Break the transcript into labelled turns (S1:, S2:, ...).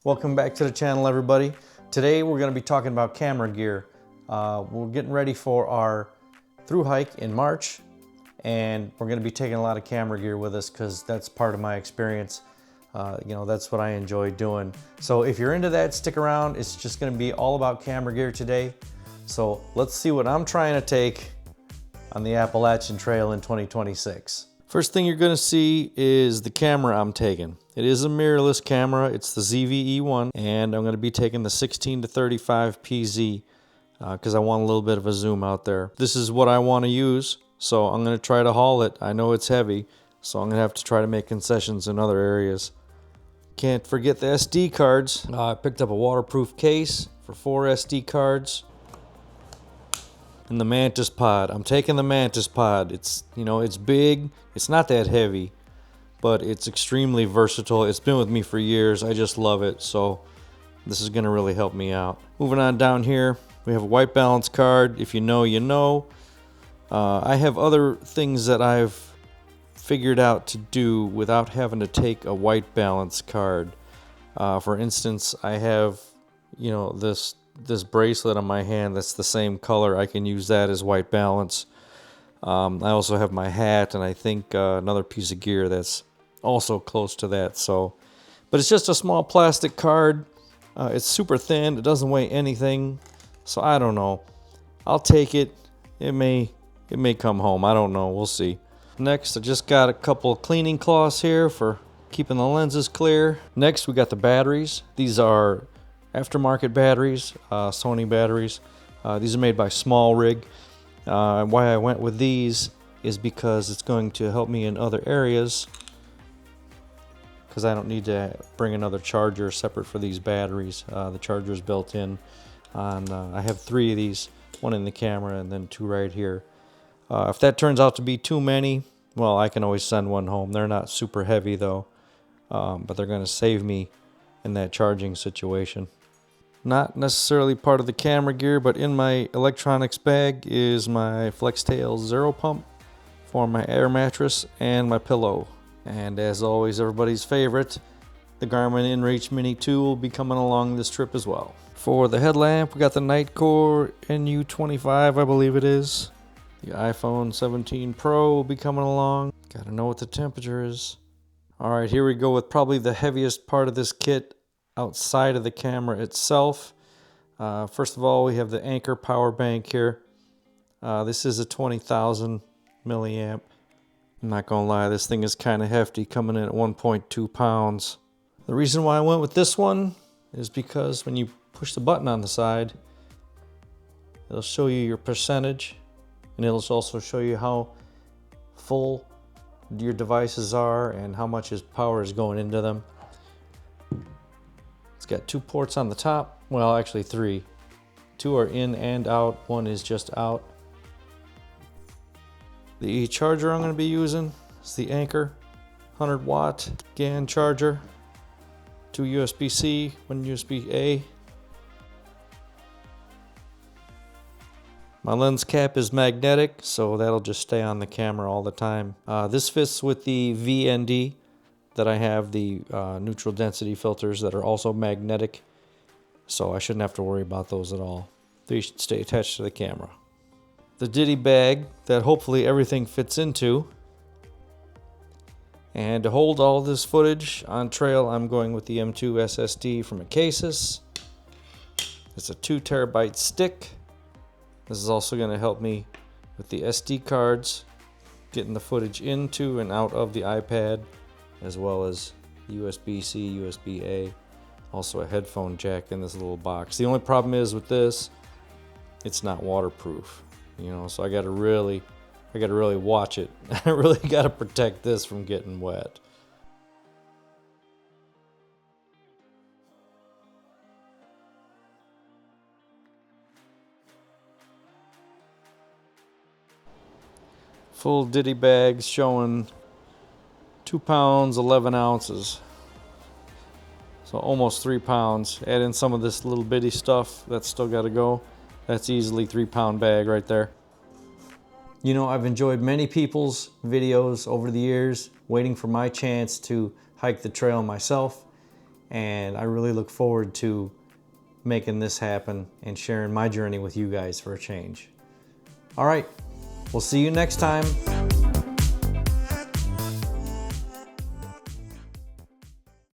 S1: Welcome back to the channel, everybody. Today we're going to be talking about camera gear. We're getting ready for our thru hike in March, and we're going to be taking a lot of camera gear with us because that's part of my experience. That's what I enjoy doing. So if you're into that, stick around. It's just going to be all about camera gear today. So let's see what I'm trying to take on the Appalachian Trail in 2026. First thing you're going to see is the camera I'm taking. It is a mirrorless camera. It's the ZV-E1, and I'm going to be taking the 16 to 35 PZ because I want a little bit of a zoom out there. This is what I want to use, so I'm going to try to haul it. I know it's heavy, so I'm going to have to try to make concessions in other areas. Can't forget the SD cards. I picked up a waterproof case for 4 SD cards. And the Mantis Pod. I'm taking the Mantis Pod. It's big. It's not that heavy, but it's extremely versatile. It's been with me for years. I just love it. So this is going to really help me out. Moving on down here, we have a white balance card. If you know, you know. I have other things that I've figured out to do without having to take a white balance card. For instance, I have, this bracelet on my hand that's the same color. I can use that as white balance. I also have my hat, and I think another piece of gear that's also close to that. But it's just a small plastic card. It's super thin. It doesn't weigh anything. So I don't know. I'll take it. It may come home. I don't know. We'll see. Next, I just got a couple cleaning cloths here for keeping the lenses clear. Next, we got the batteries. These are aftermarket batteries, Sony batteries. These are made by Small Rig. Why I went with these is because it's going to help me in other areas, because I don't need to bring another charger separate for these batteries. The charger is built in on, I have 3 of these, one in the camera and then 2 right here. If that turns out to be too many, well, I can always send one home. They're not super heavy though, but they're going to save me in that charging situation. Not necessarily part of the camera gear, but in my electronics bag is my FlexTail Zero Pump for my air mattress and my pillow. And as always, everybody's favorite, the Garmin InReach Mini 2 will be coming along this trip as well. For the headlamp, we got the Nitecore NU25, I believe it is. The iPhone 17 Pro will be coming along. Gotta know what the temperature is. Alright, here we go with probably the heaviest part of this kit outside of the camera itself. First of all, we have the Anker power bank here. This is a 20,000 milliamp. I'm not gonna lie, this thing is kind of hefty, coming in at 1.2 pounds. The reason why I went with this one is because when you push the button on the side, it'll show you your percentage, and it'll also show you how full your devices are and how much power is going into them. It's got 2 ports on the top. Well, actually 3. 2 are in and out. 1 is just out. The charger I'm going to be using is the Anker 100 watt GAN charger. 2 USB-C, 1 USB-A. My lens cap is magnetic, so that'll just stay on the camera all the time. This fits with the VND that I have, the neutral density filters that are also magnetic, so I shouldn't have to worry about those at all. They should stay attached to the camera. The Ditty bag that hopefully everything fits into. And to hold all this footage on trail, I'm going with the M2 SSD from Acasis. It's a 2 terabyte stick. This is also going to help me with the SD cards, getting the footage into and out of the iPad, as well as USB-C, USB-A, also a headphone jack in this little box. The only problem is with this, it's not waterproof, so I gotta really watch it. I really gotta protect this from getting wet. Full Ditty bags showing 2 pounds, 11 ounces. So almost 3 pounds. Add in some of this little bitty stuff that's still got to go. That's easily 3-pound bag right there. I've enjoyed many people's videos over the years, waiting for my chance to hike the trail myself. and I really look forward to making this happen and sharing my journey with you guys for a change. All right, we'll see you next time.